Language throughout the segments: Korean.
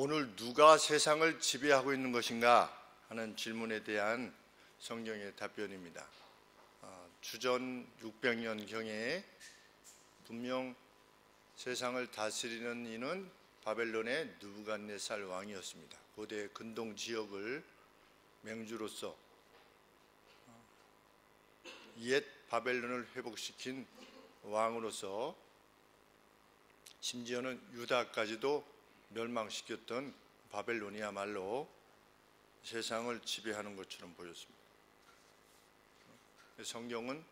오늘 누가 세상을 지배하고 있는 것인가 하는 질문에 대한 성경의 답변입니다. 주전 600년경에 분명 세상을 다스리는 이는 바벨론의 느부갓네살 왕이었습니다. 고대 근동 지역을 맹주로서 옛 바벨론을 회복시킨 왕으로서 심지어는 유다까지도 멸망시켰던 바벨론이야말로 세상을 지배하는 것처럼 보였습니다. 성경은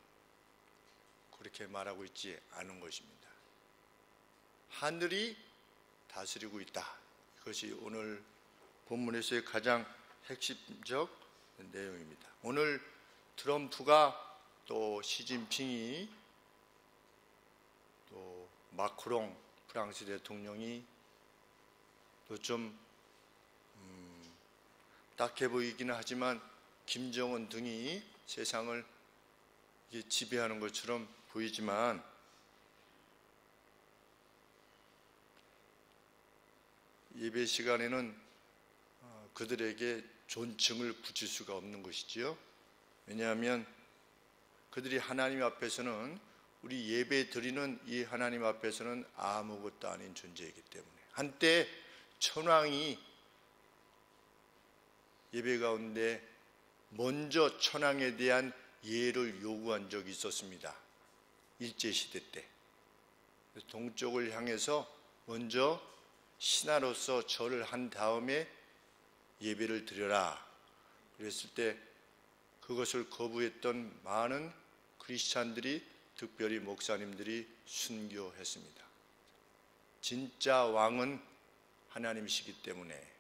그렇게 말하고 있지 않은 것입니다. 하늘이 다스리고 있다. 이것이 오늘 본문에서의 가장 핵심적 내용입니다. 오늘 트럼프가 또 시진핑이 또 마크롱 프랑스 대통령이 또 좀 딱해 보이기는 하지만 김정은 등이 세상을 지배하는 것처럼 보이지만 예배 시간에는 그들에게 존칭을 붙일 수가 없는 것이지요. 왜냐하면 그들이 하나님 앞에서는, 우리 예배 드리는 이 하나님 앞에서는 아무것도 아닌 존재이기 때문에. 한때 천왕이 예배 가운데 먼저 천왕에 대한 예를 요구한 적이 있었습니다. 일제시대 때 동쪽을 향해서 먼저 신하로서 절을 한 다음에 예배를 드려라 그랬을 때 그것을 거부했던 많은 크리스찬들이, 특별히 목사님들이 순교했습니다. 진짜 왕은 하나님이시기 때문에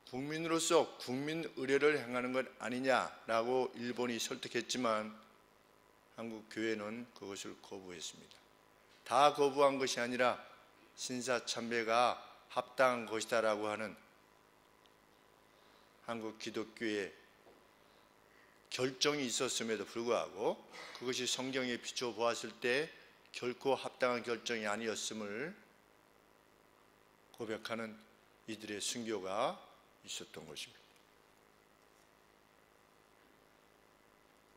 국민으로서 국민 의례를 행하는 것 아니냐라고 일본이 설득했지만 한국 교회는 그것을 거부했습니다. 다 거부한 것이 아니라 신사참배가 합당한 것이다라고 하는 한국 기독교의 결정이 있었음에도 불구하고 그것이 성경에 비춰보았을 때 결코 합당한 결정이 아니었음을 고백하는 이들의 순교가 있었던 것입니다.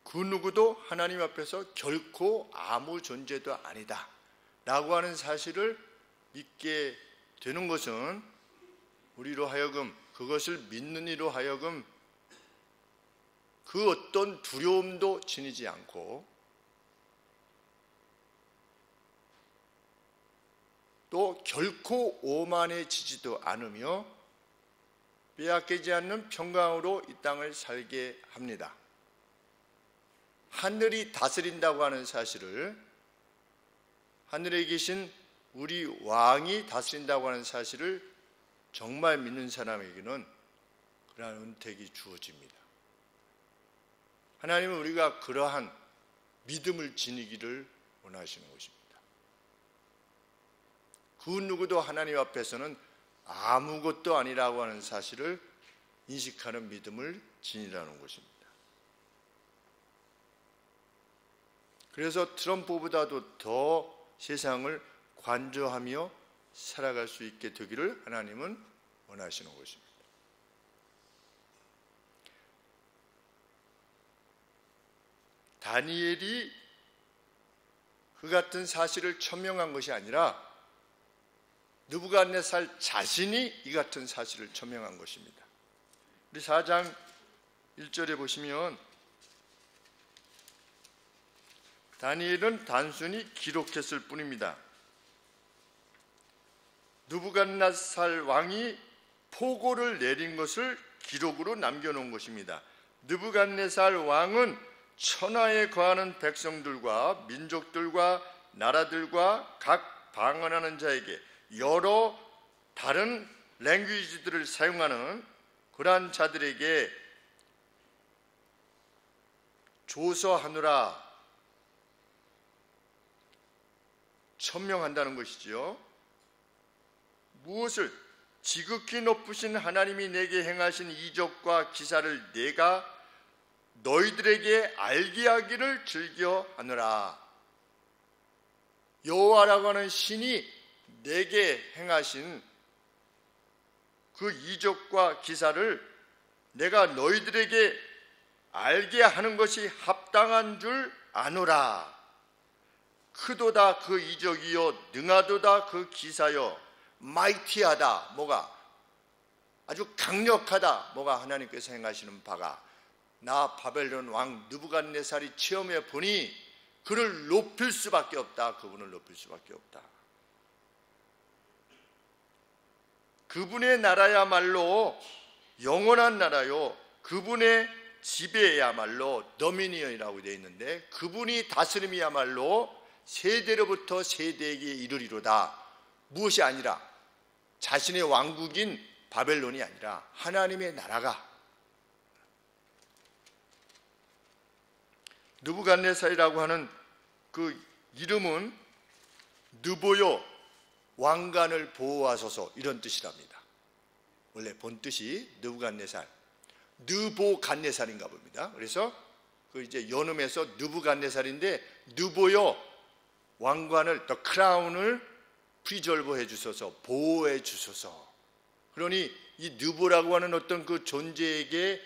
그 누구도 하나님 앞에서 결코 아무 존재도 아니다 라고 하는 사실을 믿게 되는 것은 우리로 하여금, 그것을 믿는 이로 하여금 그 어떤 두려움도 지니지 않고 또 결코 오만해지지도 않으며 빼앗기지 않는 평강으로 이 땅을 살게 합니다. 하늘이 다스린다고 하는 사실을, 하늘에 계신 우리 왕이 다스린다고 하는 사실을 정말 믿는 사람에게는 그러한 은택이 주어집니다. 하나님은 우리가 그러한 믿음을 지니기를 원하시는 것입니다. 그 누구도 하나님 앞에서는 아무것도 아니라고 하는 사실을 인식하는 믿음을 지니라는 것입니다. 그래서 트럼프보다도 더 세상을 관조하며 살아갈 수 있게 되기를 하나님은 원하시는 것입니다. 다니엘이 그 같은 사실을 천명한 것이 아니라 느부갓네살 자신이 이 같은 사실을 천명한 것입니다. 우리 4장 1절에 보시면 다니엘은 단순히 기록했을 뿐입니다. 느부갓네살 왕이 포고를 내린 것을 기록으로 남겨놓은 것입니다. 느부갓네살 왕은 천하에 거하는 백성들과 민족들과 나라들과 각 방언하는 자에게 여러 다른 랭귀지들을 사용하는 그러한 자들에게 조서하느라 천명한다는 것이지요. 무엇을? 지극히 높으신 하나님이 내게 행하신 이적과 기사를 내가 너희들에게 알게 하기를 즐겨하느라. 여호와라고 하는 신이 내게 행하신 그 이적과 기사를 내가 너희들에게 알게 하는 것이 합당한 줄 아노라. 크도다 그 이적이요 능하도다 그 기사요 마이티하다, 뭐가 아주 강력하다, 뭐가 하나님께서 행하시는 바가 나 바벨론 왕 느부갓네살이 체험해 보니 그를 높일 수밖에 없다. 그분을 높일 수밖에 없다. 그분의 나라야말로 영원한 나라요, 그분의 지배야말로 도미니언이라고 되어 있는데, 그분이 다스림이야말로 세대로부터 세대에게 이르리로다. 무엇이 아니라 자신의 왕국인 바벨론이 아니라 하나님의 나라가. 느부갓네살이라고 하는 그 이름은 느보요 왕관을 보호하소서 이런 뜻이랍니다. 원래 본 뜻이 느부갓네살, 느보갓네살인가 봅니다. 그래서 그 이제 연음해서 느부갓네살인데, 느보요 왕관을, 더 크라운을 프리졸버해 주소서, 보호해 주소서. 그러니 이 느보라고 하는 어떤 그 존재에게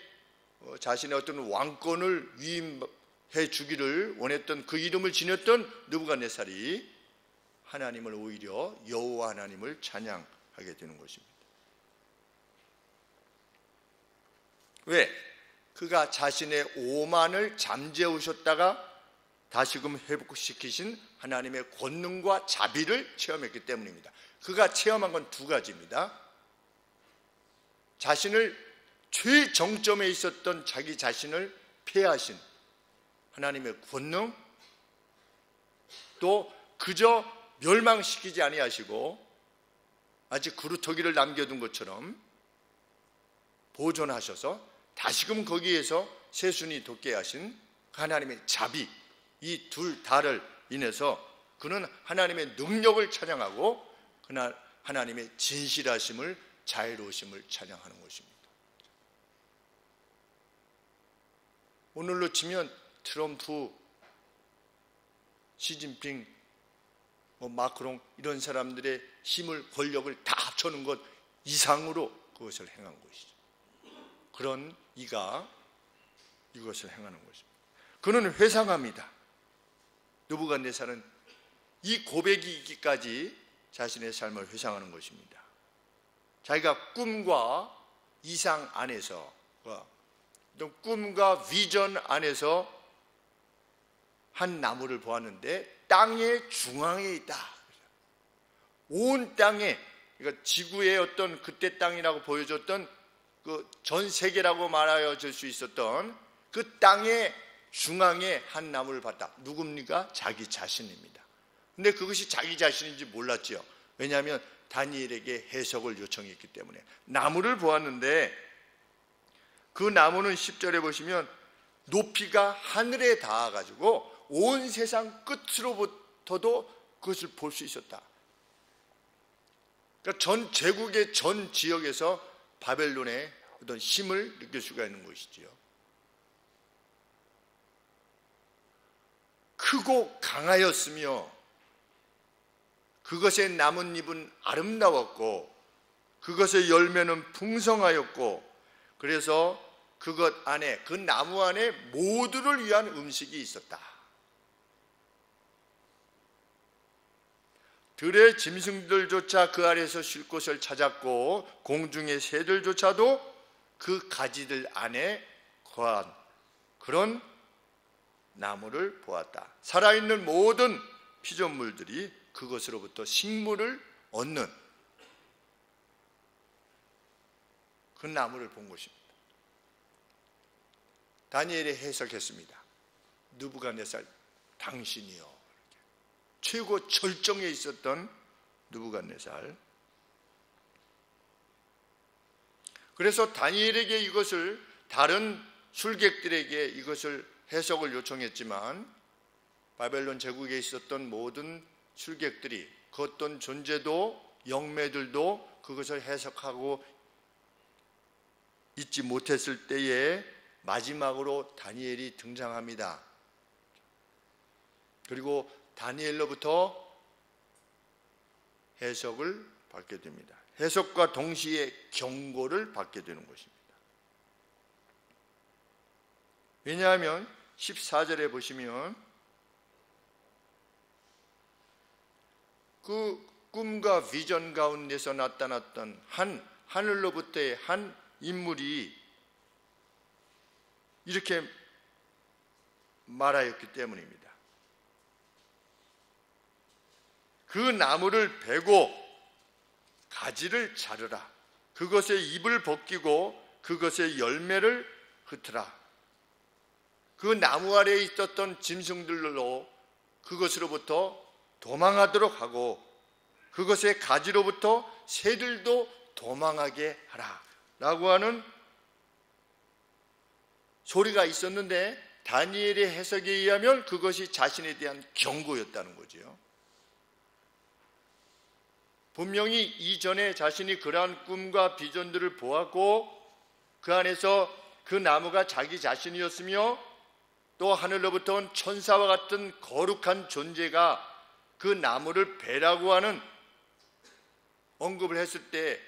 자신의 어떤 왕권을 위임해 주기를 원했던 그 이름을 지녔던 느부갓네살이 하나님을 오히려 여호와 하나님을 찬양하게 되는 것입니다. 왜? 그가 자신의 오만을 잠재우셨다가 다시금 회복시키신 하나님의 권능과 자비를 체험했기 때문입니다. 그가 체험한 건 두 가지입니다. 자신을 최정점에 있었던 자기 자신을 폐하신 하나님의 권능, 또 그저 멸망시키지 아니하시고 아직 그루터기를 남겨둔 것처럼 보존하셔서 다시금 거기에서 새순이 돋게 하신 하나님의 자비, 이 둘 다를 인해서 그는 하나님의 능력을 찬양하고 그날 하나님의 진실하심을, 자애로우심을 찬양하는 것입니다. 오늘로 치면 트럼프, 시진핑, 마크롱 이런 사람들의 힘을, 권력을 다 합쳐놓은 것 이상으로 그것을 행한 것이죠. 그런 이가 이것을 행하는 것입니다. 그는 회상합니다. 느부갓네살은 이 고백이 있기까지 자신의 삶을 회상하는 것입니다. 자기가 꿈과 이상 안에서, 꿈과 비전 안에서 한 나무를 보았는데 땅의 중앙에 있다. 온 땅에, 그러니까 지구의 어떤 그때 땅이라고 보여줬던 그 전 세계라고 말하여 줄 수 있었던 그 땅의 중앙에 한 나무를 봤다. 누굽니까? 자기 자신입니다. 근데 그것이 자기 자신인지 몰랐죠. 왜냐하면 다니엘에게 해석을 요청했기 때문에. 나무를 보았는데 그 나무는 10절에 보시면 높이가 하늘에 닿아가지고 온 세상 끝으로부터도 그것을 볼 수 있었다. 그러니까 전 제국의 전 지역에서 바벨론의 어떤 힘을 느낄 수가 있는 것이지요. 크고 강하였으며 그것의 나뭇잎은 아름다웠고 그것의 열매는 풍성하였고, 그래서 그것 안에, 그 나무 안에 모두를 위한 음식이 있었다. 들의 짐승들조차 그 아래서 쉴 곳을 찾았고 공중의 새들조차도 그 가지들 안에 거한 그런 나무를 보았다. 살아있는 모든 피조물들이 그것으로부터 식물을 얻는 그 나무를 본 것입니다. 다니엘이 해석했습니다. 느부갓네살, 당신이요. 최고 절정에 있었던 느부갓네살. 그래서 다니엘에게 이것을, 다른 술객들에게 이것을 해석을 요청했지만 바벨론 제국에 있었던 모든 술객들이, 그 어떤 존재도 영매들도 그것을 해석하고 있지 못했을 때에 마지막으로 다니엘이 등장합니다. 그리고 다니엘로부터 해석을 받게 됩니다. 해석과 동시에 경고를 받게 되는 것입니다. 왜냐하면 14절에 보시면 그 꿈과 비전 가운데서 나타났던 하늘로부터의 한 인물이 이렇게 말하였기 때문입니다. 그 나무를 베고 가지를 자르라. 그것의 잎을 벗기고 그것의 열매를 흩으라. 그 나무 아래에 있었던 짐승들로 그것으로부터 도망하도록 하고 그것의 가지로부터 새들도 도망하게 하라 라고 하는 소리가 있었는데, 다니엘의 해석에 의하면 그것이 자신에 대한 경고였다는 거죠. 분명히 이전에 자신이 그러한 꿈과 비전들을 보았고 그 안에서 그 나무가 자기 자신이었으며 또 하늘로부터 온 천사와 같은 거룩한 존재가 그 나무를 베라고 하는 언급을 했을 때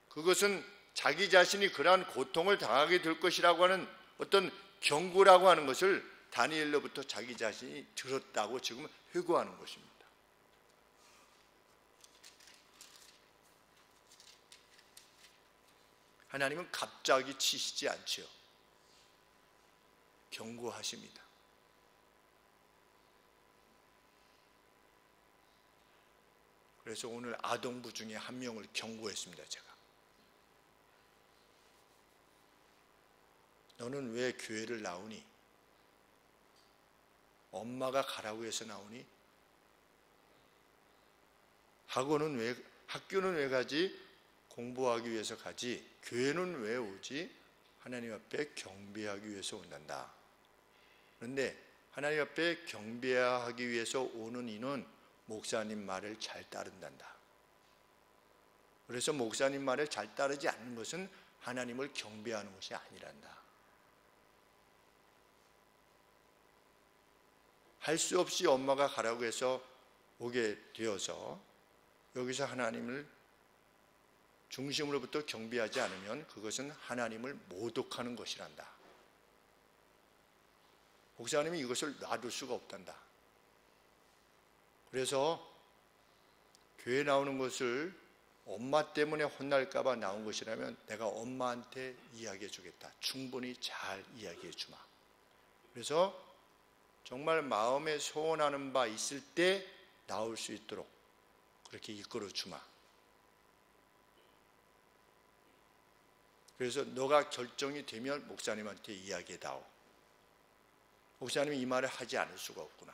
그것은 자기 자신이 그러한 고통을 당하게 될 것이라고 하는 어떤 경고라고 하는 것을 다니엘로부터 자기 자신이 들었다고 지금 회고하는 것입니다. 하나님은 갑자기 치시지 않지요. 경고하십니다. 그래서 오늘 아동부 중에 한 명을 경고했습니다. 제가. 너는 왜 교회를 나오니? 엄마가 가라고 해서 나오니? 학교는 왜 가지? 공부하기 위해서 가지. 교회는 왜 오지? 하나님 앞에 경배하기 위해서 온단다. 그런데 하나님 앞에 경배하기 위해서 오는 이는 목사님 말을 잘 따른단다. 그래서 목사님 말을 잘 따르지 않는 것은 하나님을 경배하는 것이 아니란다. 할 수 없이 엄마가 가라고 해서 오게 되어서 여기서 하나님을 중심으로부터 경배하지 않으면 그것은 하나님을 모독하는 것이란다. 목사님이 이것을 놔둘 수가 없단다. 그래서 교회 나오는 것을 엄마 때문에 혼날까 봐 나온 것이라면 내가 엄마한테 이야기해 주겠다. 충분히 잘 이야기해 주마. 그래서 정말 마음에 소원하는 바 있을 때 나올 수 있도록 그렇게 이끌어 주마. 그래서 너가 결정이 되면 목사님한테 이야기해다오. 목사님이 이 말을 하지 않을 수가 없구나.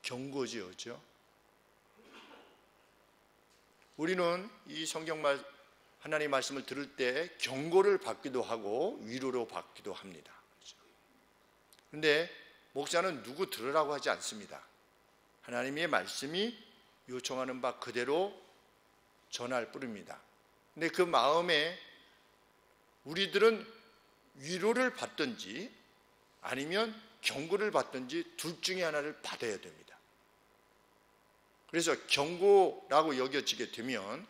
경고지요, 그렇죠? 우리는 이 성경 하나님의 말씀을 들을 때 경고를 받기도 하고 위로로 받기도 합니다. 그런데 목사는 누구 들으라고 하지 않습니다. 하나님의 말씀이 요청하는 바 그대로 전할 뿐입니다. 근데 그 마음에 우리들은 위로를 받든지 아니면 경고를 받든지 둘 중에 하나를 받아야 됩니다. 그래서 경고라고 여겨지게 되면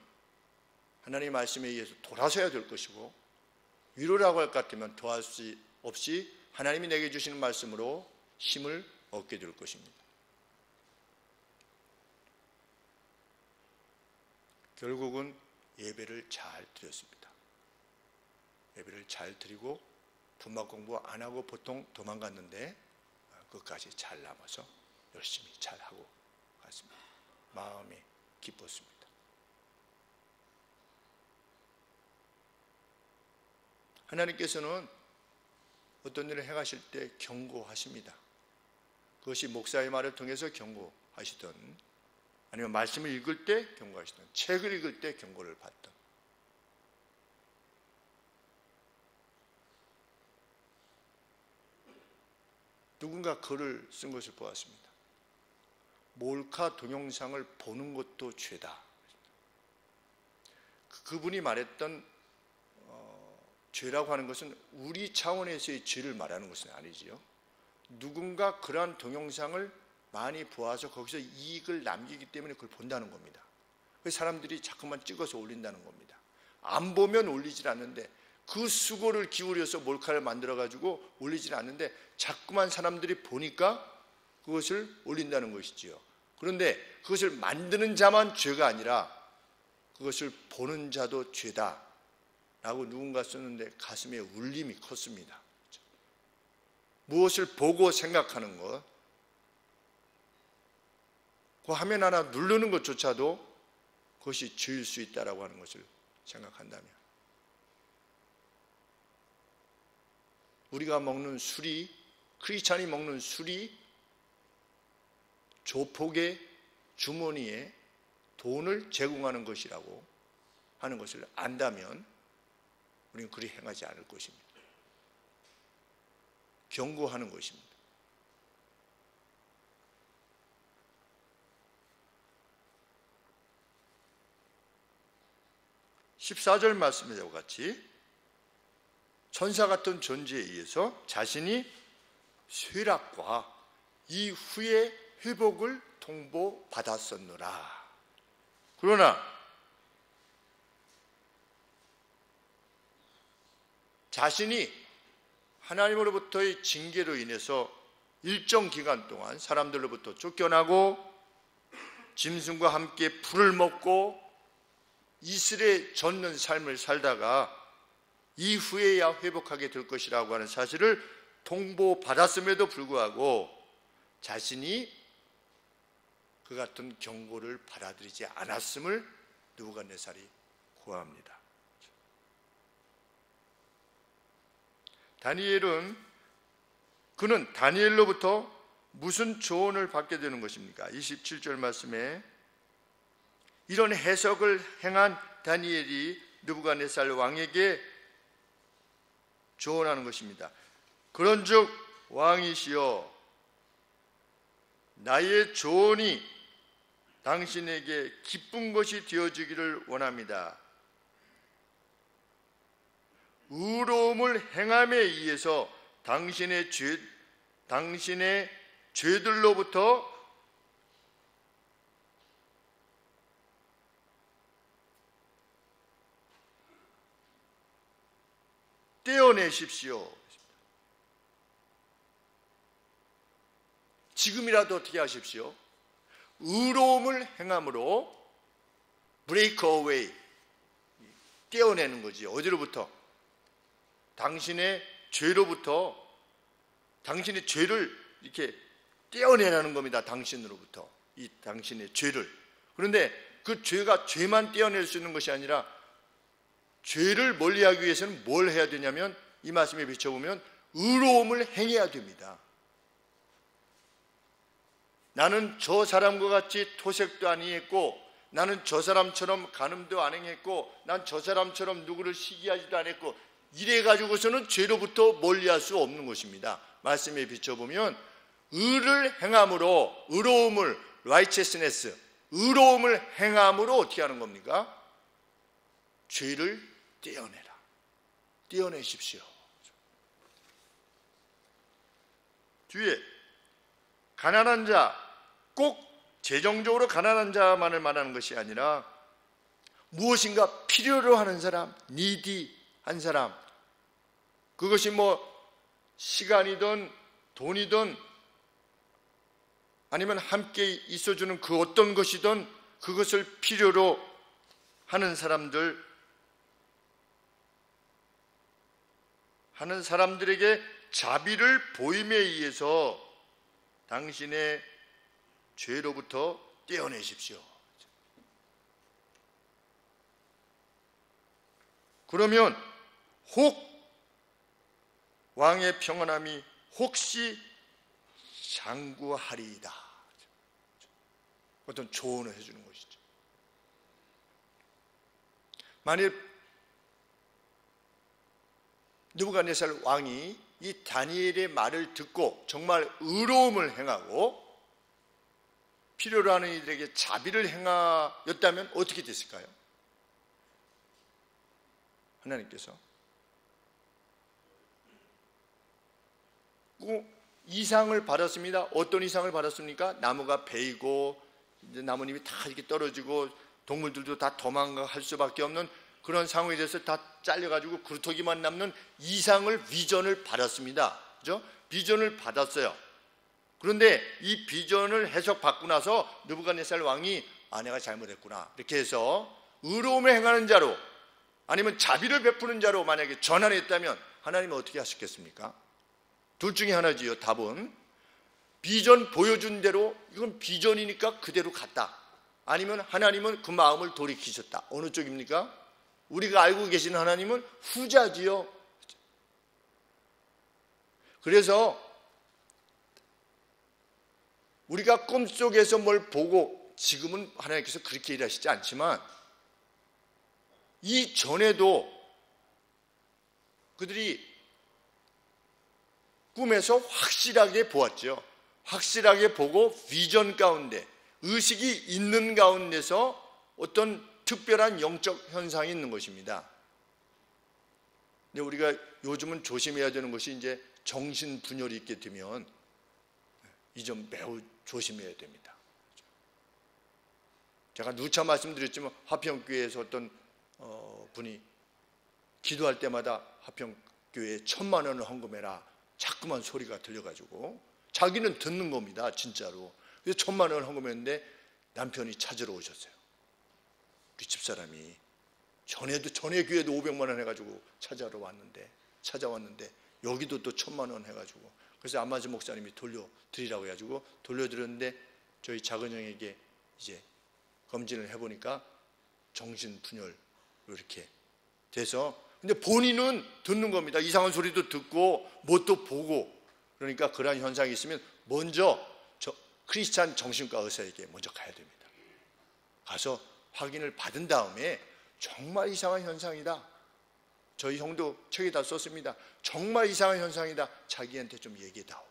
하나님의 말씀에 의해서 돌아서야 될 것이고, 위로라고 할 것 같으면 더할 수 없이 하나님이 내게 주시는 말씀으로 힘을 얻게 될 것입니다. 결국은 예배를 잘 드렸습니다. 예배를 잘 드리고 분막 공부 안 하고 보통 도망갔는데 끝까지 잘 남아서 열심히 잘 하고 갔습니다. 마음이 기뻤습니다. 하나님께서는 어떤 일을 행하실 때 경고하십니다. 그것이 목사의 말을 통해서 경고하시든 아니면 말씀을 읽을 때 경고하시든 책을 읽을 때 경고를 받든 누군가 글을 쓴 것을 보았습니다. 몰카 동영상을 보는 것도 죄다. 그분이 말했던 죄라고 하는 것은 우리 차원에서의 죄를 말하는 것은 아니지요. 누군가 그러한 동영상을 많이 보아서 거기서 이익을 남기기 때문에 그걸 본다는 겁니다. 사람들이 자꾸만 찍어서 올린다는 겁니다. 안 보면 올리질 않는데, 그 수고를 기울여서 몰카를 만들어가지고 올리질 않는데 자꾸만 사람들이 보니까 그것을 올린다는 것이지요. 그런데 그것을 만드는 자만 죄가 아니라 그것을 보는 자도 죄다 라고 누군가 썼는데 가슴에 울림이 컸습니다. 무엇을 보고 생각하는 것, 그 화면 하나 누르는 것조차도 그것이 죄일 수 있다라고 하는 것을 생각한다면, 우리가 먹는 술이, 크리스찬이 먹는 술이 조폭의 주머니에 돈을 제공하는 것이라고 하는 것을 안다면 우리는 그리 행하지 않을 것입니다. 경고하는 것입니다. (14절) 말씀과 같이 천사 같은 존재에 의해서 자신이 쇠락과 이후의 회복을 통보받았었노라. 그러나 자신이 하나님으로부터의 징계로 인해서 일정 기간 동안 사람들로부터 쫓겨나고 짐승과 함께 풀을 먹고 이슬에 젖는 삶을 살다가 이후에야 회복하게 될 것이라고 하는 사실을 통보받았음에도 불구하고 자신이 그 같은 경고를 받아들이지 않았음을 느부갓네살이 고합니다. 그는 다니엘로부터 무슨 조언을 받게 되는 것입니까? 27절 말씀에 이런 해석을 행한 다니엘이 느부갓네살 왕에게 조언하는 것입니다. 그런즉 왕이시여, 나의 조언이 당신에게 기쁜 것이 되어주기를 원합니다. 의로움을 행함에 의해서 당신의 죄들로부터 떼어내십시오. 지금이라도 어떻게 하십시오? 의로움을 행함으로 break away, 떼어내는 거지. 어디로부터? 당신의 죄로부터, 당신의 죄를 이렇게 떼어내라는 겁니다. 당신으로부터, 이 당신의 죄를. 그런데 그 죄만 떼어낼 수 있는 것이 아니라 죄를 멀리하기 위해서는 뭘 해야 되냐면, 이 말씀에 비춰보면 의로움을 행해야 됩니다. 나는 저 사람과 같이 토색도 안 행했고, 나는 저 사람처럼 간음도 안 행했고, 난 저 사람처럼 누구를 시기하지도 않았고, 이래가지고서는 죄로부터 멀리할 수 없는 것입니다. 말씀에 비춰보면 의를 행함으로, 의로움을, righteousness, 의로움을 행함으로 어떻게 하는 겁니까? 죄를 떼어내라. 떼어내십시오. 뒤에 가난한 자, 꼭 재정적으로 가난한 자만을 말하는 것이 아니라 무엇인가 필요로 하는 사람, 니디한 사람, 그것이 시간이든 돈이든 아니면 함께 있어주는 그 어떤 것이든 그것을 필요로 하는 사람들에게 자비를 보임에 의해서 당신의 죄로부터 떼어내십시오. 그러면 혹 왕의 평안함이 혹시 장구하리이다. 어떤 조언을 해주는 것이죠. 만일 느부갓네살 왕이 이 다니엘의 말을 듣고 정말 의로움을 행하고 필요로 하는 이들에게 자비를 행하였다면 어떻게 됐을까요? 하나님께서 이상을 받았습니다. 어떤 이상을 받았습니까? 나무가 베이고 이제 나뭇잎이 다 이렇게 떨어지고 동물들도 다 도망갈 수밖에 없는 그런 상황에 대해서 다 잘려가지고 그루터기만 남는 이상을 비전을 받았습니다. 그죠? 비전을 받았어요. 그런데 이 비전을 해석받고 나서 느부갓네살 왕이 내가 잘못했구나 이렇게 해서 의로움을 행하는 자로 아니면 자비를 베푸는 자로 만약에 전환했다면 하나님은 어떻게 하셨겠습니까? 둘 중에 하나지요. 답은 비전 보여준 대로 이건 비전이니까 그대로 갔다. 아니면 하나님은 그 마음을 돌이키셨다. 어느 쪽입니까? 우리가 알고 계시는 하나님은 후자지요. 그래서 우리가 꿈속에서 뭘 보고 지금은 하나님께서 그렇게 일하시지 않지만 이전에도 그들이 꿈에서 확실하게 보았죠. 확실하게 보고 비전 가운데 의식이 있는 가운데서 어떤 특별한 영적 현상이 있는 것입니다. 근데 우리가 요즘은 조심해야 되는 것이 이제 정신분열이 있게 되면 이 점 매우 조심해야 됩니다. 제가 누차 말씀드렸지만 화평교회에서 어떤 분이 기도할 때마다 화평교회에 1,000만 원을 헌금해라 자꾸만 소리가 들려가지고 자기는 듣는 겁니다. 진짜로. 그래서 1,000만 원을 헌금했는데 남편이 찾으러 오셨어요. 우리 집사람이 전에 교회도 500만 원 해가지고 찾아왔는데 여기도 또 1,000만 원 해가지고 그래서 안마지 목사님이 돌려드리라고 해가지고 돌려드렸는데 저희 작은형에게 이제 검진을 해보니까 정신분열 이렇게 돼서 근데 본인은 듣는 겁니다. 이상한 소리도 듣고 뭣도 보고 그러니까 그러한 현상이 있으면 먼저 크리스찬 정신과 의사에게 먼저 가야 됩니다. 가서 확인을 받은 다음에 정말 이상한 현상이다. 저희 형도 책에다 썼습니다. 정말 이상한 현상이다. 자기한테 좀 얘기해다오.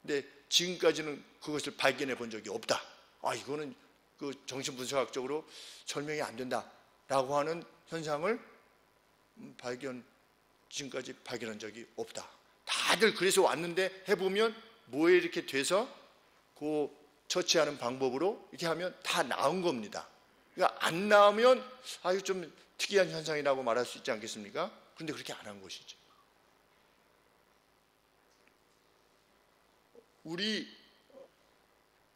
근데 지금까지는 그것을 발견해 본 적이 없다. 이거는 그 정신분석학적으로 설명이 안 된다라고 하는 현상을 지금까지 발견한 적이 없다. 다들 그래서 왔는데 해보면 뭐에 이렇게 돼서 그 처치하는 방법으로 이렇게 하면 다 나은 겁니다. 그러니까 안 나오면 이거 좀 특이한 현상이라고 말할 수 있지 않겠습니까? 그런데 그렇게 안 한 것이죠. 우리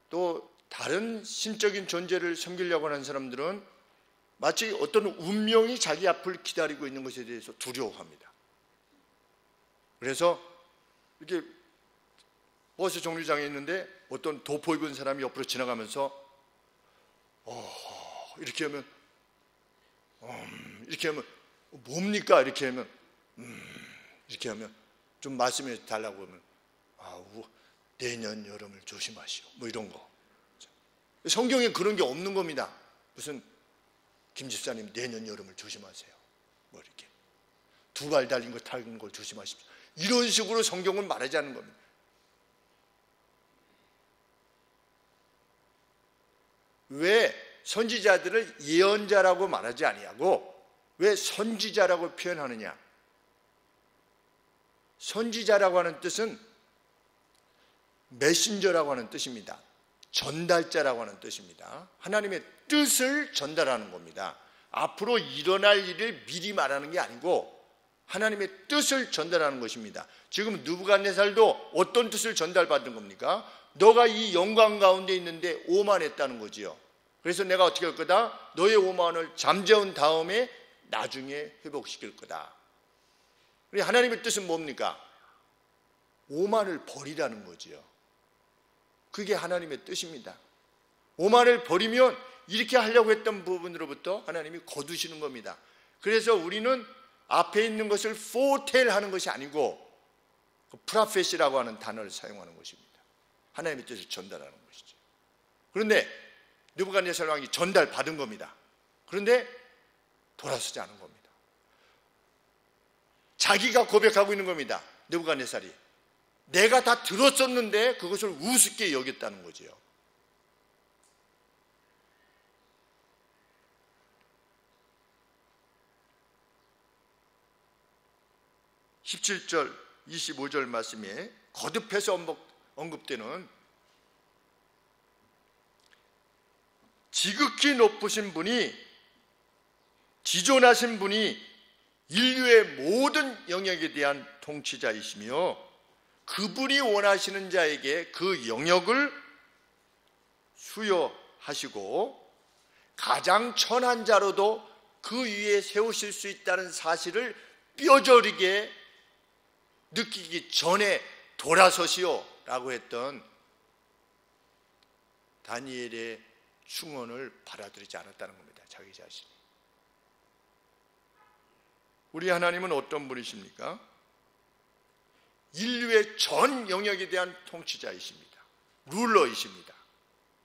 또 다른 신적인 존재를 섬기려고 하는 사람들은 마치 어떤 운명이 자기 앞을 기다리고 있는 것에 대해서 두려워합니다. 그래서 이렇게 버스 정류장에 있는데 어떤 도포 입은 사람이 옆으로 지나가면서 이렇게 하면 뭡니까? 이렇게 하면 좀 말씀해 달라고 하면 내년 여름을 조심하시오. 뭐 이런 거. 성경에 그런 게 없는 겁니다. 무슨 김 집사님 내년 여름을 조심하세요. 뭐 이렇게 2발 달린 거 타는 걸 조심하십시오. 이런 식으로 성경은 말하지 않는 겁니다. 왜 선지자들을 예언자라고 말하지 아니하고 왜 선지자라고 표현하느냐? 선지자라고 하는 뜻은 메신저라고 하는 뜻입니다. 전달자라고 하는 뜻입니다. 하나님의 뜻을 전달하는 겁니다. 앞으로 일어날 일을 미리 말하는 게 아니고 하나님의 뜻을 전달하는 것입니다. 지금 느부갓네살도 어떤 뜻을 전달받은 겁니까? 너가 이 영광 가운데 있는데 오만했다는 거지요. 그래서 내가 어떻게 할 거다? 너의 오만을 잠재운 다음에 나중에 회복시킬 거다. 하나님의 뜻은 뭡니까? 오만을 버리라는 거지요. 그게 하나님의 뜻입니다. 오만을 버리면 이렇게 하려고 했던 부분으로부터 하나님이 거두시는 겁니다. 그래서 우리는 앞에 있는 것을 foretell하는 것이 아니고 프라페시라고 하는 단어를 사용하는 것입니다. 하나님의 뜻을 전달하는 것이죠. 그런데 느부갓네살 왕이 전달받은 겁니다. 그런데 돌아서지 않은 겁니다. 자기가 고백하고 있는 겁니다. 느부갓네살이 내가 다 들었었는데 그것을 우습게 여겼다는 거지요. 17절 25절 말씀에 거듭해서 언급되는 지극히 높으신 분이, 지존하신 분이 인류의 모든 영역에 대한 통치자이시며 그분이 원하시는 자에게 그 영역을 수여하시고 가장 천한 자로도 그 위에 세우실 수 있다는 사실을 뼈저리게 느끼기 전에 돌아서시오 라고 했던 다니엘의 충언을 받아들이지 않았다는 겁니다. 자기 자신이. 우리 하나님은 어떤 분이십니까? 인류의 전 영역에 대한 통치자이십니다. 룰러이십니다.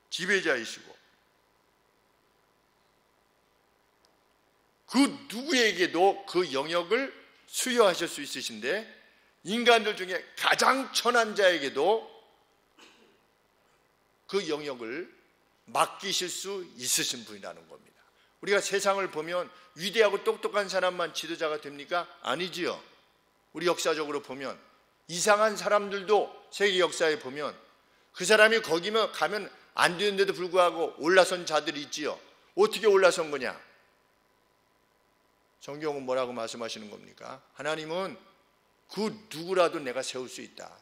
지배자이시고 그 누구에게도 그 영역을 수여하실 수 있으신데 인간들 중에 가장 천한 자에게도 그 영역을 맡기실 수 있으신 분이라는 겁니다. 우리가 세상을 보면 위대하고 똑똑한 사람만 지도자가 됩니까? 아니지요. 우리 역사적으로 보면 이상한 사람들도 세계 역사에 보면 그 사람이 거기면 가면 안 되는데도 불구하고 올라선 자들이 있지요. 어떻게 올라선 거냐? 성경은 뭐라고 말씀하시는 겁니까? 하나님은 그 누구라도 내가 세울 수 있다.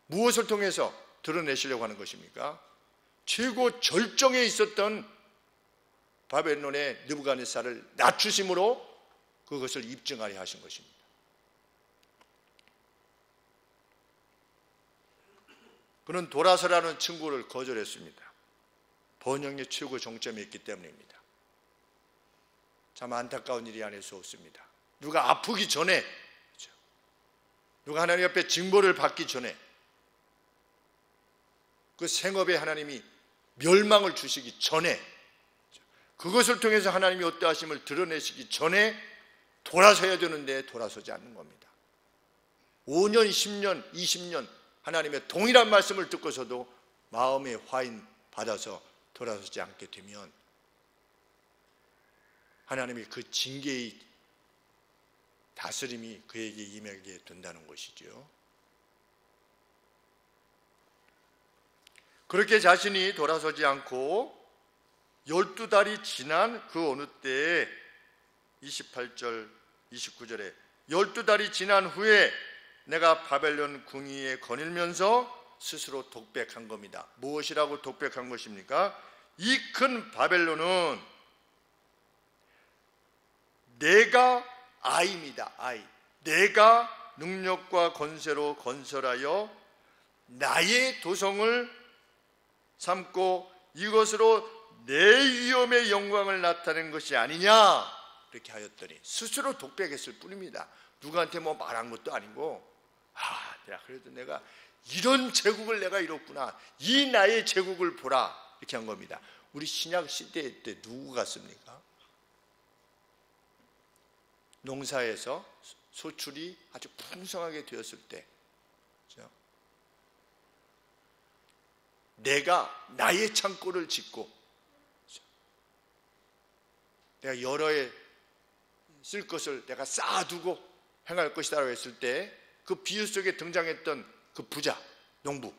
무엇을 통해서 드러내시려고 하는 것입니까? 최고 절정에 있었던 바벨론의 느부갓네살을 낮추심으로 그것을 입증하려 하신 것입니다. 그는 돌아서라는 칭호를 거절했습니다. 번영의 최고 정점에 있기 때문입니다. 참 안타까운 일이 아닐 수 없습니다. 누가 아프기 전에, 누가 하나님 앞에 징벌을 받기 전에 그 생업에 하나님이 멸망을 주시기 전에 그것을 통해서 하나님이 어떠하심을 드러내시기 전에 돌아서야 되는데 돌아서지 않는 겁니다. 5년, 10년, 20년 하나님의 동일한 말씀을 듣고서도 마음의 화인 받아서 돌아서지 않게 되면 하나님이 그 징계의 다스림이 그에게 임하게 된다는 것이죠. 그렇게 자신이 돌아서지 않고 12달이 지난 그 어느 때에 28절 29절에 12달이 지난 후에 내가 바벨론 궁위에 거닐면서 스스로 독백한 겁니다. 무엇이라고 독백한 것입니까? 이 큰 바벨론은 내가 아이입니다. 아이. 내가 능력과 권세로 건설하여 나의 도성을 삼고 이것으로 내 위엄의 영광을 나타낸 것이 아니냐 이렇게 하였더니 스스로 독백했을 뿐입니다. 누구한테 뭐 말한 것도 아니고 그래도 내가 이런 제국을 내가 이뤘구나, 이 나의 제국을 보라 이렇게 한 겁니다. 우리 신약 시대 때 누구 같습니까? 농사에서 소출이 아주 풍성하게 되었을 때 내가 나의 창고를 짓고 내가 여러 해 쓸 것을 내가 쌓아두고 행할 것이다라고 했을 때 그 비유 속에 등장했던 그 부자, 농부,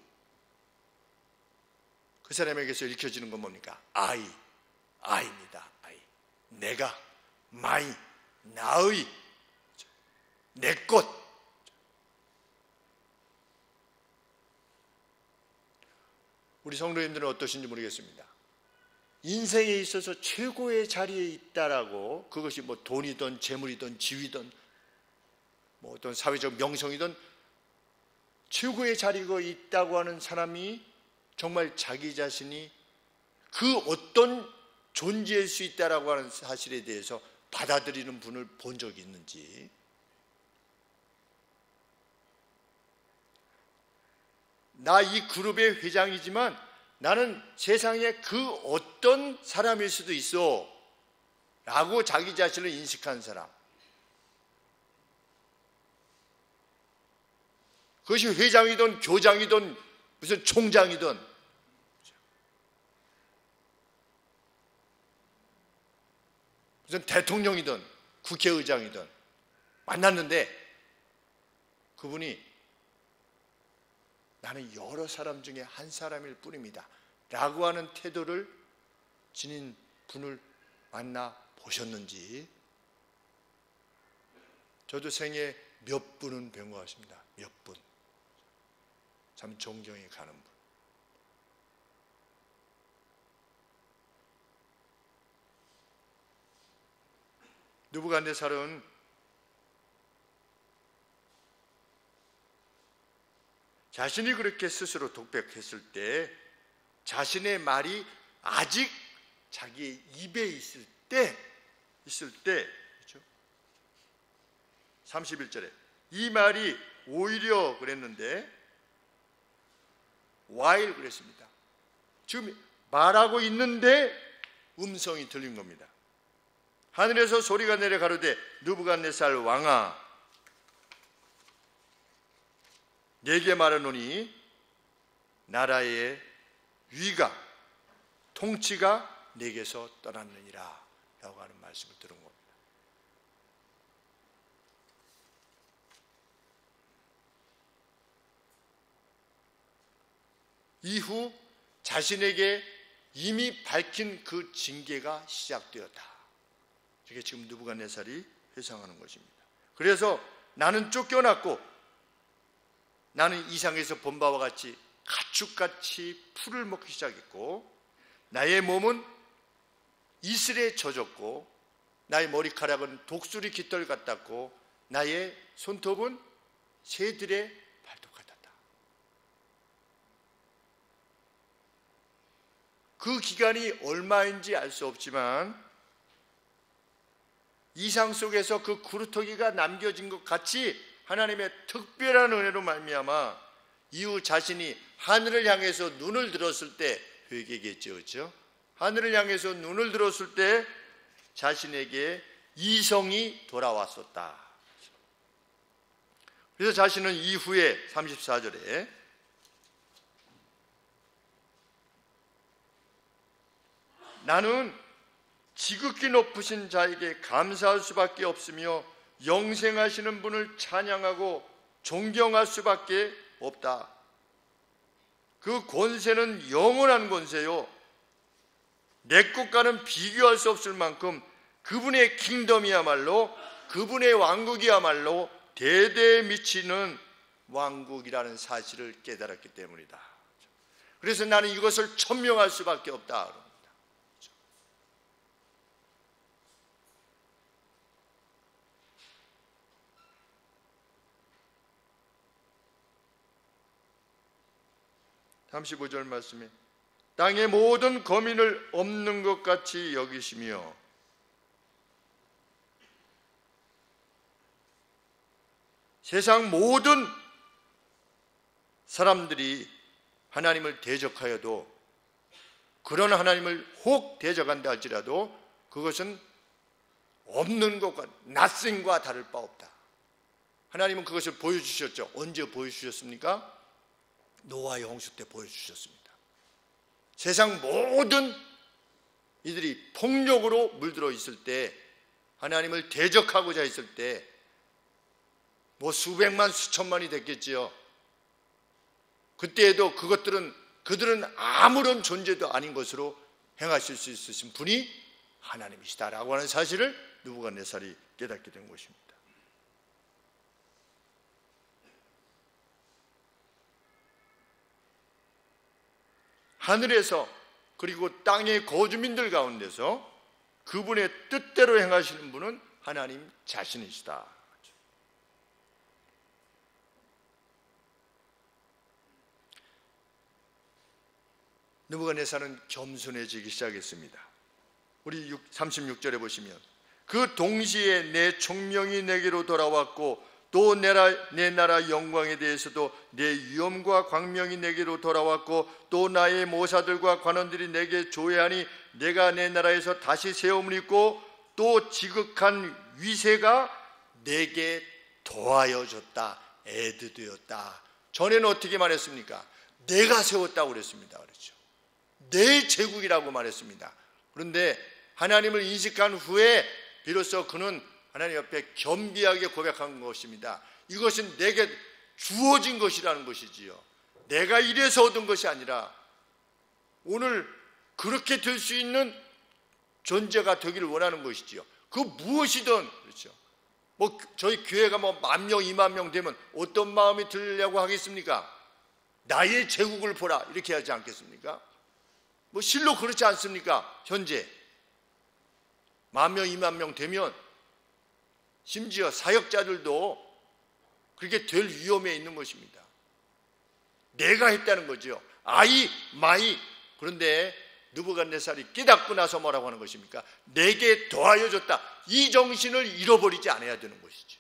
그 사람에게서 읽혀지는 건 뭡니까? 아이입니다. 아이. 내가, 마이, 나의, 내 것. 우리 성도님들은 어떠신지 모르겠습니다. 인생에 있어서 최고의 자리에 있다라고, 그것이 뭐 돈이든 재물이든 지위든 뭐 어떤 사회적 명성이든 최고의 자리가 있다고 하는 사람이 정말 자기 자신이 그 어떤 존재일 수 있다라고 하는 사실에 대해서 받아들이는 분을 본 적이 있는지, 나 이 그룹의 회장이지만 나는 세상에 그 어떤 사람일 수도 있어 라고 자기 자신을 인식한 사람, 그것이 회장이든 교장이든 무슨 총장이든 무슨 대통령이든 국회의장이든 만났는데 그분이 나는 여러 사람 중에 한 사람일 뿐입니다 라고 하는 태도를 지닌 분을 만나 보셨는지. 저도 생애 몇 분은 뵌 것 같습니다. 몇 분. 참 존경이 가는 분. 느부갓네살은 자신이 그렇게 스스로 독백했을 때 자신의 말이 아직 자기의 입에 있을 때 그렇죠? 31절에 이 말이 오히려 그랬는데 while 그랬습니다. 지금 말하고 있는데 음성이 들린 겁니다. 하늘에서 소리가 내려 가로되 느부갓네살 왕아 내게 말하노니 나라의 위가 통치가 내게서 떠났느니라 라고 하는 말씀을 들은 겁니다. 이후 자신에게 이미 밝힌 그 징계가 시작되었다. 이게 지금 느부갓네살이 회상하는 것입니다. 그래서 나는 쫓겨났고 나는 이상에서 본 바와 같이 가축같이 풀을 먹기 시작했고 나의 몸은 이슬에 젖었고 나의 머리카락은 독수리 깃털 같았고 나의 손톱은 새들의 발톱 같았다. 그 기간이 얼마인지 알 수 없지만 이상 속에서 그 구루터기가 남겨진 것 같이 하나님의 특별한 은혜로 말미암아 이후 자신이 하늘을 향해서 눈을 들었을 때 회개겠죠, 그렇죠? 하늘을 향해서 눈을 들었을 때 자신에게 이성이 돌아왔었다. 그래서 자신은 이후에 34절에 나는 지극히 높으신 자에게 감사할 수밖에 없으며 영생하시는 분을 찬양하고 존경할 수밖에 없다. 그 권세는 영원한 권세요. 내 것과는 비교할 수 없을 만큼 그분의 킹덤이야말로 그분의 왕국이야말로 대대에 미치는 왕국이라는 사실을 깨달았기 때문이다. 그래서 나는 이것을 천명할 수밖에 없다. 그 35절 말씀에 땅의 모든 거민을 없는 것 같이 여기시며 세상 모든 사람들이 하나님을 대적하여도 그런 하나님을 혹 대적한다 할지라도 그것은 없는 것과 낫생과 다를 바 없다. 하나님은 그것을 보여주셨죠. 언제 보여주셨습니까? 노아의 홍수 때 보여주셨습니다. 세상 모든 이들이 폭력으로 물들어 있을 때 하나님을 대적하고자 했을 때 뭐 수백만 수천만이 됐겠지요. 그때에도 그들은 아무런 존재도 아닌 것으로 행하실 수 있으신 분이 하나님이시다라고 하는 사실을 느부갓네살이 깨닫게 된 것입니다. 하늘에서 그리고 땅의 거주민들 가운데서 그분의 뜻대로 행하시는 분은 하나님 자신이시다. 느부갓네살은 겸손해지기 시작했습니다. 우리 36절에 보시면 그 동시에 내 총명이 내게로 돌아왔고 또 내 나라 영광에 대해서도 내 위엄과 광명이 내게로 돌아왔고 또 나의 모사들과 관원들이 내게 조회하니 내가 내 나라에서 다시 세움을 입고 또 지극한 위세가 내게 더하여졌다. 애드되었다. 전에는 어떻게 말했습니까? 내가 세웠다고 그랬습니다. 그렇죠? 내 제국이라고 말했습니다. 그런데 하나님을 인식한 후에 비로소 그는 하나님 앞에 겸비하게 고백한 것입니다. 이것은 내게 주어진 것이라는 것이지요. 내가 이래서 얻은 것이 아니라 오늘 그렇게 될 수 있는 존재가 되기를 원하는 것이지요. 그 무엇이든 그렇죠. 뭐 저희 교회가 뭐 10,000명, 20,000명 되면 어떤 마음이 들려고 하겠습니까? 나의 제국을 보라 이렇게 하지 않겠습니까? 뭐 실로 그렇지 않습니까? 현재 10,000명, 20,000명 되면 심지어 사역자들도 그렇게 될 위험에 있는 것입니다. 내가 했다는 거죠. 아이, 마이. 그런데 느부갓네살이 깨닫고 나서 뭐라고 하는 것입니까? 내게 더하여 줬다. 이 정신을 잃어버리지 않아야 되는 것이죠.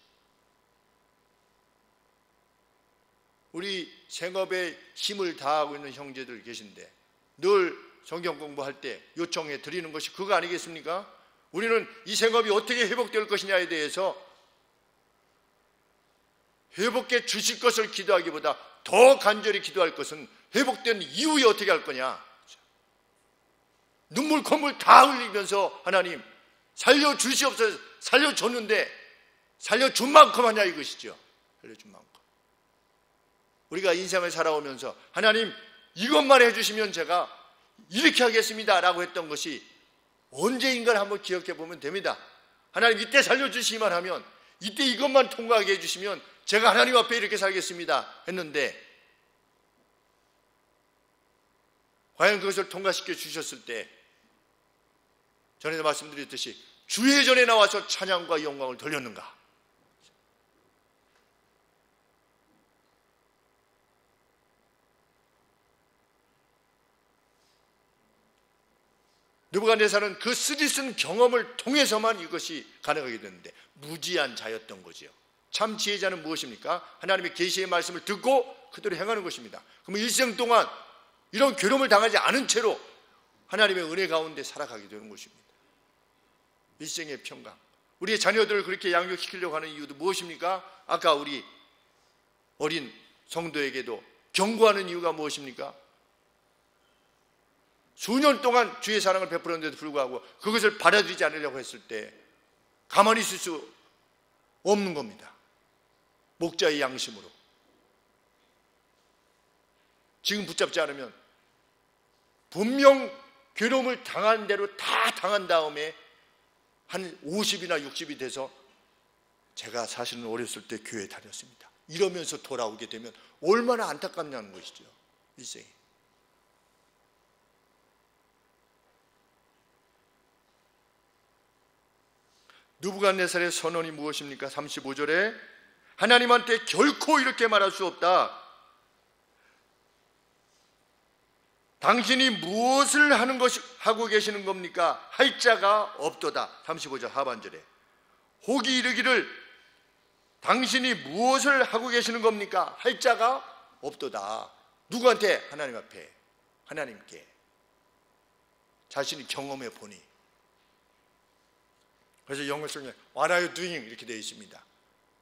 우리 생업에 힘을 다하고 있는 형제들 계신데 늘 성경 공부할 때 요청해 드리는 것이 그거 아니겠습니까? 우리는 이 생업이 어떻게 회복될 것이냐에 대해서 회복해 주실 것을 기도하기보다 더 간절히 기도할 것은 회복된 이후에 어떻게 할 거냐. 눈물 콧물 다 흘리면서 하나님 살려주시옵소서. 살려줬는데 살려준 만큼 하냐 이것이죠. 살려준 만큼. 우리가 인생을 살아오면서 하나님 이것만 해주시면 제가 이렇게 하겠습니다 라고 했던 것이 언제인가를 한번 기억해 보면 됩니다. 하나님 이때 살려주시기만 하면, 이때 이것만 통과하게 해주시면 제가 하나님 앞에 이렇게 살겠습니다 했는데 과연 그것을 통과시켜 주셨을 때 전에도 말씀드렸듯이 주의 전에 나와서 찬양과 영광을 돌렸는가? 느부갓네살은 그 쓰디쓴 경험을 통해서만 이것이 가능하게 됐는데 무지한 자였던 거지요. 참 지혜자는 무엇입니까? 하나님의 계시의 말씀을 듣고 그대로 행하는 것입니다. 그러면 일생 동안 이런 괴로움을 당하지 않은 채로 하나님의 은혜 가운데 살아가게 되는 것입니다. 일생의 평강. 우리의 자녀들을 그렇게 양육시키려고 하는 이유도 무엇입니까? 아까 우리 어린 성도에게도 경고하는 이유가 무엇입니까? 수년 동안 주의 사랑을 베풀었는데도 불구하고 그것을 받아들이지 않으려고 했을 때 가만히 있을 수 없는 겁니다. 목자의 양심으로. 지금 붙잡지 않으면 분명 괴로움을 당한 대로 다 당한 다음에 한 50이나 60이 돼서 제가 사실은 어렸을 때 교회 다녔습니다 이러면서 돌아오게 되면 얼마나 안타깝냐는 것이죠. 일생에. 느부갓네살의 선언이 무엇입니까? 35절에 하나님한테 결코 이렇게 말할 수 없다. 당신이 무엇을 하고 계시는 겁니까? 할 자가 없도다. 35절 하반절에 혹이 이르기를 당신이 무엇을 하고 계시는 겁니까? 할 자가 없도다. 누구한테? 하나님 앞에. 하나님께. 자신이 경험해 보니. 그래서 영어 성경에 What are you doing? 이렇게 되어 있습니다.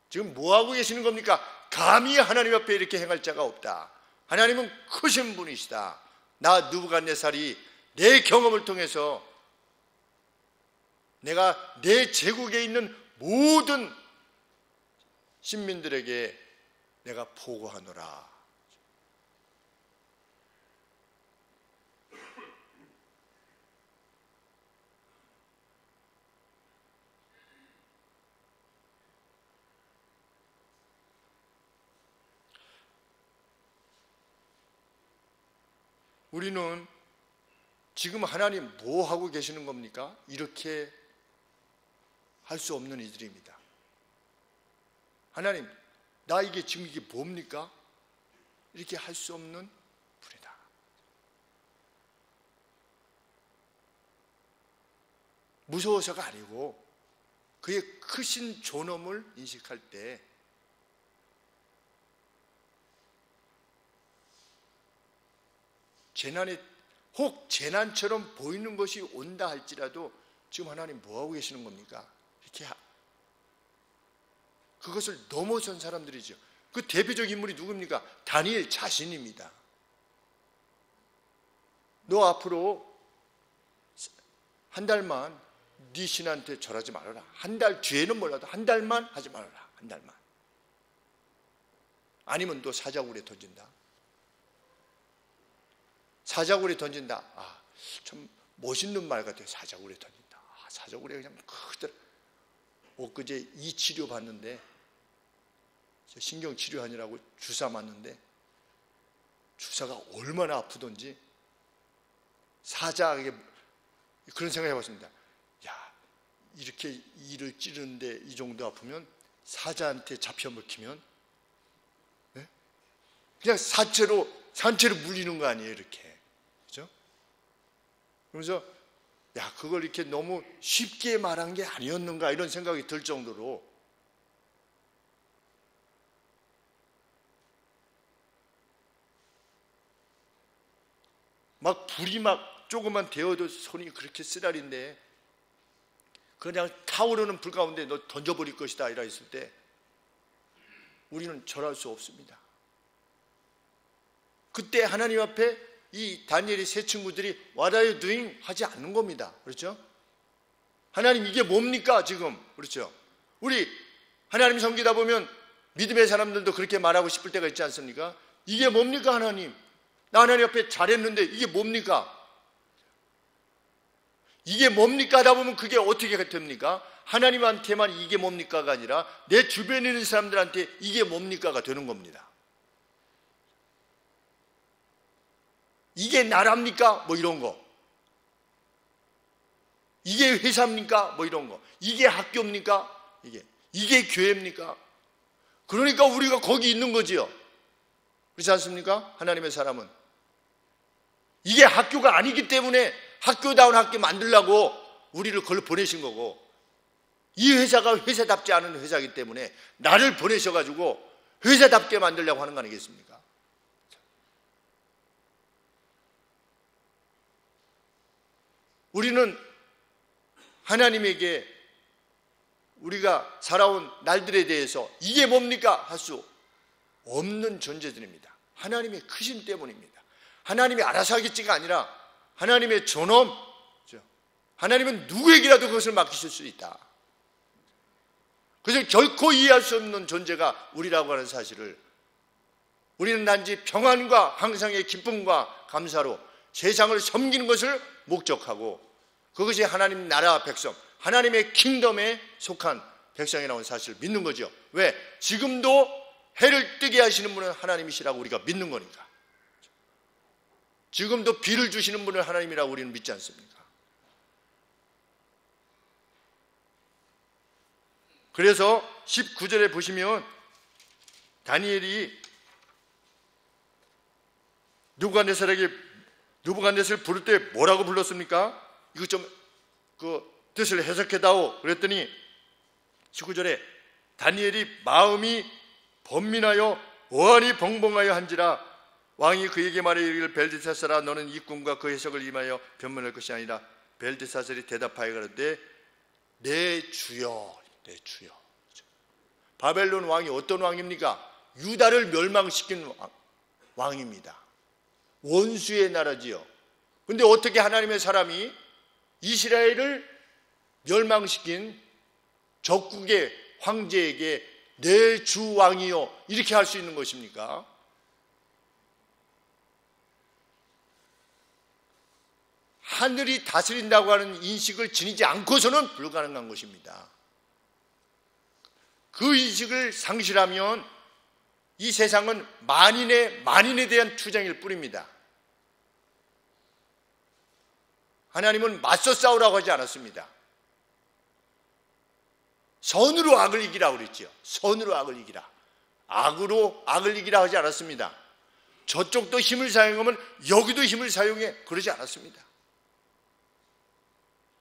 지금 뭐하고 계시는 겁니까? 감히 하나님 앞에 이렇게 행할 자가 없다. 하나님은 크신 분이시다. 나 느부갓네살이 내 경험을 통해서 내가 내 제국에 있는 모든 신민들에게 내가 보고하노라. 우리는 지금 하나님 뭐 하고 계시는 겁니까? 이렇게 할 수 없는 이들입니다. 하나님, 나 이게 지금 이게 뭡니까? 이렇게 할 수 없는 분이다. 무서워서가 아니고 그의 크신 존엄을 인식할 때 재난에 혹 재난처럼 보이는 것이 온다 할지라도 지금 하나님 뭐하고 계시는 겁니까? 이렇게 그것을 넘어선 사람들이죠. 그 대표적 인물이 누굽니까? 다니엘 자신입니다. 너 앞으로 한 달만 네 신한테 절하지 말아라. 한 달 뒤에는 몰라도 한 달만 하지 말아라. 한 달만. 아니면 또 사자굴에 던진다. 사자굴에 던진다. 참 멋있는 말 같아요. 사자굴에 던진다. 사자굴에 그냥 크더라. 엊그제 이 치료 받는데, 신경치료하느라고 주사 맞는데 주사가 얼마나 아프던지 사자에게 그런 생각 해봤습니다. 야, 이렇게 이를 찌르는데 이 정도 아프면 사자한테 잡혀 먹히면 그냥 산채로 물리는 거 아니에요, 이렇게. 그죠? 그러면서 야, 그걸 이렇게 너무 쉽게 말한 게 아니었는가 이런 생각이 들 정도로 막 불이 막 조금만 데워도 손이 그렇게 쓰라린데 그냥 타오르는 불 가운데 너 던져버릴 것이다 이라 했을 때 우리는 절할 수 없습니다. 그때 하나님 앞에 이 다니엘의 세 친구들이 What are you doing? 하지 않는 겁니다. 그렇죠? 하나님 이게 뭡니까 지금? 그렇죠? 우리 하나님 섬기다 보면 믿음의 사람들도 그렇게 말하고 싶을 때가 있지 않습니까? 이게 뭡니까 하나님? 나 하나님 앞에 잘했는데 이게 뭡니까? 이게 뭡니까 하다 보면 그게 어떻게 됩니까? 하나님한테만 이게 뭡니까가 아니라 내 주변에 있는 사람들한테 이게 뭡니까가 되는 겁니다. 이게 나랍니까? 뭐 이런 거. 이게 회사입니까? 뭐 이런 거. 이게 학교입니까? 이게 교회입니까? 그러니까 우리가 거기 있는 거지요. 그렇지 않습니까? 하나님의 사람은. 이게 학교가 아니기 때문에 학교다운 학교 만들려고 우리를 걸로 보내신 거고, 이 회사가 회사답지 않은 회사이기 때문에 나를 보내셔가지고 회사답게 만들려고 하는 거 아니겠습니까? 우리는 하나님에게 우리가 살아온 날들에 대해서 이게 뭡니까? 할 수 없는 존재들입니다. 하나님의 크신 때문입니다. 하나님이 알아서 하겠지가 아니라 하나님의 존엄, 하나님은 누구에게라도 그것을 맡기실 수 있다. 그래서 결코 이해할 수 없는 존재가 우리라고 하는 사실을 우리는 단지 평안과 항상의 기쁨과 감사로 세상을 섬기는 것을 목적하고 그것이 하나님 나라 백성, 하나님의 킹덤에 속한 백성이 나온 사실을 믿는 거죠. 왜? 지금도 해를 뜨게 하시는 분은 하나님이시라고 우리가 믿는 거니까. 지금도 비를 주시는 분은 하나님이라고 우리는 믿지 않습니까? 그래서 19절에 보시면 다니엘이 느부갓네살을 부를 때 뭐라고 불렀습니까? 이거 좀 그 뜻을 해석해다오. 그랬더니 19절에 다니엘이 마음이 번민하여 어안이 벙벙하여 한지라 왕이 그에게 말해 이르기를 벨드사살아 너는 이 꿈과 그 해석을 임하여 변론할 것이 아니라 벨드사살이 대답하여 가로되 내 주여, 내 주여. 바벨론 왕이 어떤 왕입니까? 유다를 멸망시킨 왕입니다. 원수의 나라지요. 근데 어떻게 하나님의 사람이 이스라엘을 멸망시킨 적국의 황제에게 내 주 왕이요 이렇게 할 수 있는 것입니까? 하늘이 다스린다고 하는 인식을 지니지 않고서는 불가능한 것입니다. 그 인식을 상실하면 이 세상은 만인에 대한 투쟁일 뿐입니다. 하나님은 맞서 싸우라고 하지 않았습니다. 선으로 악을 이기라고 그랬죠. 선으로 악을 이기라. 악으로 악을 이기라 하지 않았습니다. 저쪽도 힘을 사용하면 여기도 힘을 사용해 그러지 않았습니다.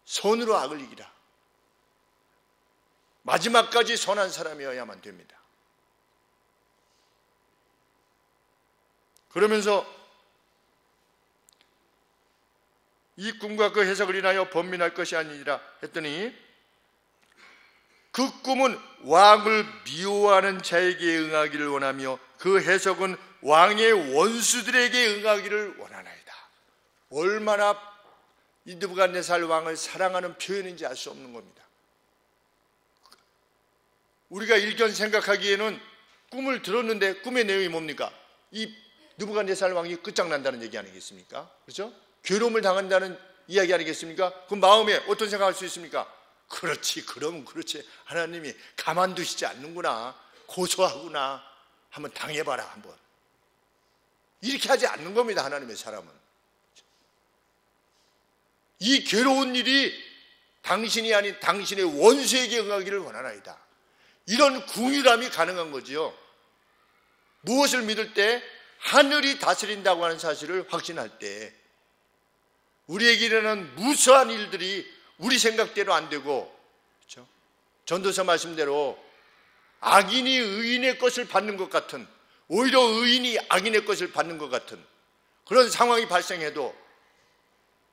선으로 악을 이기라. 마지막까지 선한 사람이어야만 됩니다. 그러면서 이 꿈과 그 해석을 인하여 번민할 것이 아니라 했더니 그 꿈은 왕을 미워하는 자에게 응하기를 원하며 그 해석은 왕의 원수들에게 응하기를 원하나이다. 얼마나 이 느부갓네살 왕을 사랑하는 표현인지 알 수 없는 겁니다. 우리가 일견 생각하기에는 꿈을 들었는데 꿈의 내용이 뭡니까? 이 느부갓네살 왕이 끝장난다는 얘기 아니겠습니까? 그렇죠? 괴로움을 당한다는 이야기 아니겠습니까? 그 마음에 어떤 생각할 수 있습니까? 그렇지, 그러면 그렇지. 하나님이 가만두시지 않는구나, 고소하구나, 한번 당해봐라 한번. 이렇게 하지 않는 겁니다. 하나님의 사람은. 이 괴로운 일이 당신이 아닌 당신의 원수에게 응하기를 원하나이다. 이런 궁휼함이 가능한 거지요. 무엇을 믿을 때? 하늘이 다스린다고 하는 사실을 확신할 때 우리에게 일어나는 무수한 일들이 우리 생각대로 안 되고, 그렇죠? 전도서 말씀대로 악인이 의인의 것을 받는 것 같은, 오히려 의인이 악인의 것을 받는 것 같은 그런 상황이 발생해도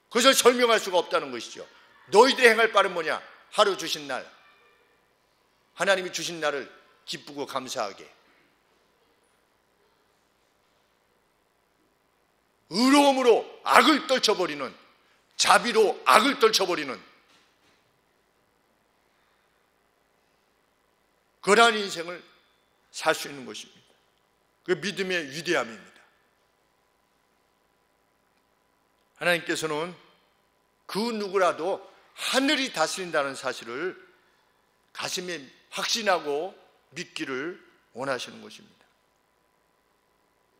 그것을 설명할 수가 없다는 것이죠. 너희들이 행할 바는 뭐냐? 하루 주신 날, 하나님이 주신 날을 기쁘고 감사하게, 의로움으로 악을 떨쳐버리는, 자비로 악을 떨쳐버리는 그러한 인생을 살 수 있는 것입니다. 그 믿음의 위대함입니다. 하나님께서는 그 누구라도 하늘이 다스린다는 사실을 가슴에 확신하고 믿기를 원하시는 것입니다.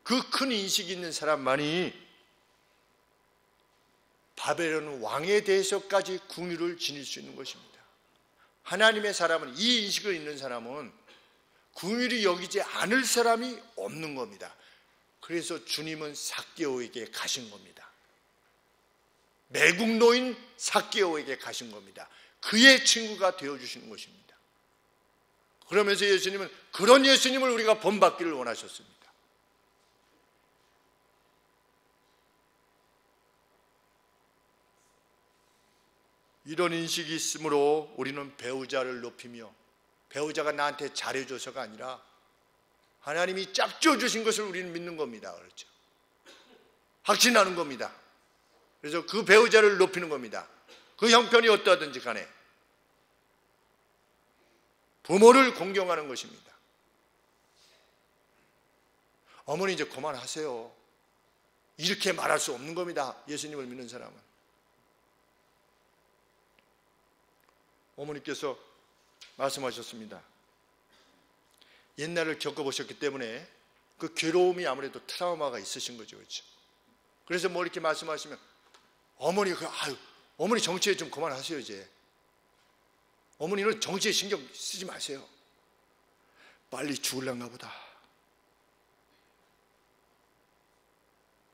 그 큰 인식이 있는 사람만이 바벨론 왕에 대해서까지 궁휼을 지닐 수 있는 것입니다. 하나님의 사람은, 이 인식을 있는 사람은 궁휼히 여기지 않을 사람이 없는 겁니다. 그래서 주님은 삭개오에게 가신 겁니다. 매국노인 삭개오에게 가신 겁니다. 그의 친구가 되어주시는 것입니다. 그러면서 예수님은 그런 예수님을 우리가 본받기를 원하셨습니다. 이런 인식이 있으므로 우리는 배우자를 높이며, 배우자가 나한테 잘해줘서가 아니라 하나님이 짝지어 주신 것을 우리는 믿는 겁니다. 그렇죠? 확신하는 겁니다. 그래서 그 배우자를 높이는 겁니다. 그 형편이 어떠하든지 간에 부모를 공경하는 것입니다. 어머니 이제 그만하세요. 이렇게 말할 수 없는 겁니다. 예수님을 믿는 사람은. 어머니께서 말씀하셨습니다. 옛날을 겪어보셨기 때문에 그 괴로움이 아무래도 트라우마가 있으신 거죠. 그렇죠? 그래서 뭐 이렇게 말씀하시면 어머니, 어머니 정치에 좀 그만하세요. 이제 어머니는 정치에 신경 쓰지 마세요. 빨리 죽을란가 보다.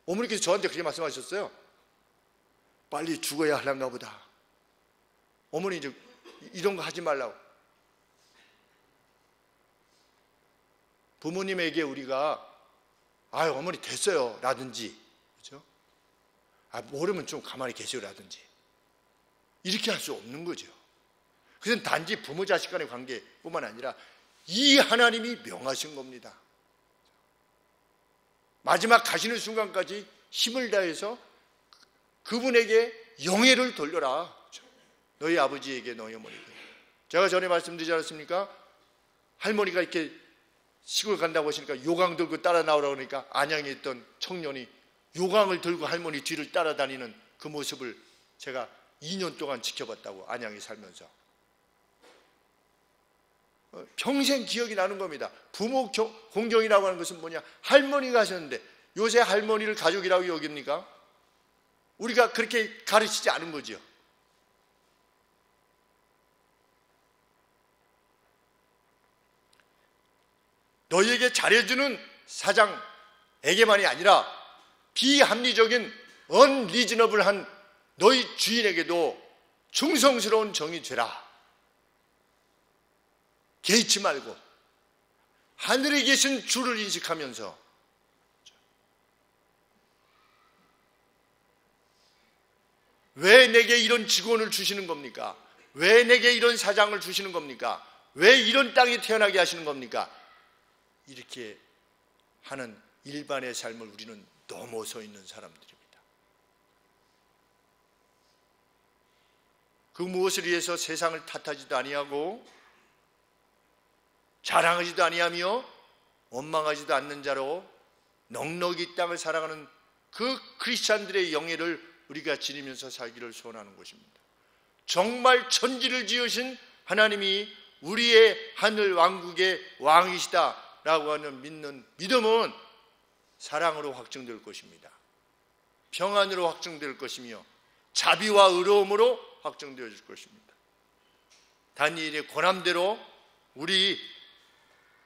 어머니께서 저한테 그렇게 말씀하셨어요. 빨리 죽어야 할란가 보다. 어머니 이제 이런 거 하지 말라고. 부모님에게 우리가 어머니 됐어요 라든지, 그렇죠? 모르면 좀 가만히 계세요 라든지 이렇게 할 수 없는 거죠. 그것은 단지 부모 자식 간의 관계뿐만 아니라 이 하나님이 명하신 겁니다. 마지막 가시는 순간까지 힘을 다해서 그분에게 영예를 돌려라. 너희 아버지에게, 너희 어머니에게. 제가 전에 말씀드리지 않았습니까? 할머니가 이렇게 시골 간다고 하시니까 요강 들고 따라 나오라고 하니까 안양에 있던 청년이 요강을 들고 할머니 뒤를 따라다니는 그 모습을 제가 2년 동안 지켜봤다고, 안양에 살면서. 평생 기억이 나는 겁니다. 부모 공경이라고 하는 것은 뭐냐? 할머니가 하셨는데 요새 할머니를 가족이라고 여깁니까? 우리가 그렇게 가르치지 않은 거죠. 너희에게 잘해주는 사장에게만이 아니라 비합리적인 언리즈너블한 너희 주인에게도 충성스러운 정이 되라. 개의치 말고 하늘에 계신 주를 인식하면서 왜 내게 이런 직원을 주시는 겁니까? 왜 내게 이런 사장을 주시는 겁니까? 왜 이런 땅에 태어나게 하시는 겁니까? 이렇게 하는 일반의 삶을 우리는 넘어서 있는 사람들입니다. 그 무엇을 위해서 세상을 탓하지도 아니하고 자랑하지도 아니하며 원망하지도 않는 자로 넉넉히 이 땅을 살아가는 그 크리스찬들의 영예를 우리가 지니면서 살기를 소원하는 것입니다. 정말 천지를 지으신 하나님이 우리의 하늘 왕국의 왕이시다라고 하는 믿는 믿음은 사랑으로 확증될 것입니다. 평안으로 확증될 것이며 자비와 의로움으로 확증되어질 것입니다. 다니엘의 권함대로 우리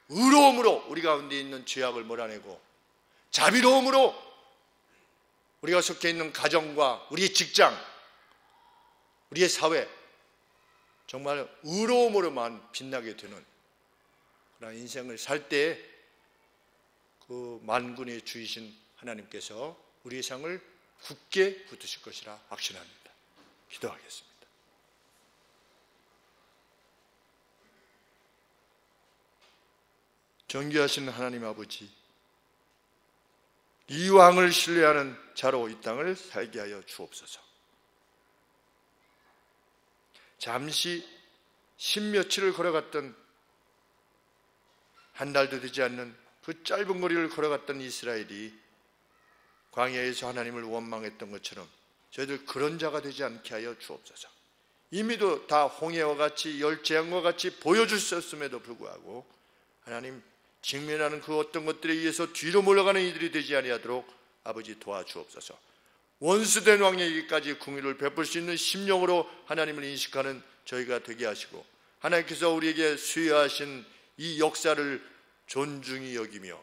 의로움으로 우리 가운데 있는 죄악을 몰아내고 자비로움으로 우리가 속해 있는 가정과 우리의 직장, 우리의 사회 정말 의로움으로만 빛나게 되는 그런 인생을 살 때 그 만군의 주이신 하나님께서 우리의 상을 굳게 붙으실 것이라 확신합니다. 기도하겠습니다. 존귀하신 하나님 아버지, 이 왕을 신뢰하는 자로 이 땅을 살게 하여 주옵소서. 잠시 십며칠을 걸어갔던, 한 달도 되지 않는 그 짧은 거리를 걸어갔던 이스라엘이 광야에서 하나님을 원망했던 것처럼 저희들 그런 자가 되지 않게 하여 주옵소서. 이미도 다 홍해와 같이 열재앙과 같이 보여주셨음에도 불구하고 하나님 직면하는 그 어떤 것들에 의해서 뒤로 몰려가는 이들이 되지 아니하도록 아버지 도와주옵소서. 원수된 왕에게까지 궁유를 베풀 수 있는 심령으로 하나님을 인식하는 저희가 되게 하시고, 하나님께서 우리에게 수여하신 이 역사를 존중히 여기며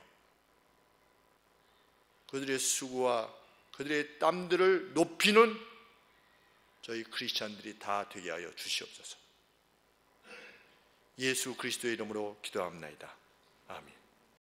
그들의 수고와 그들의 땀들을 높이는 저희 크리스찬들이 다 되게 하여 주시옵소서. 예수 그리스도의 이름으로 기도합니다. 아멘.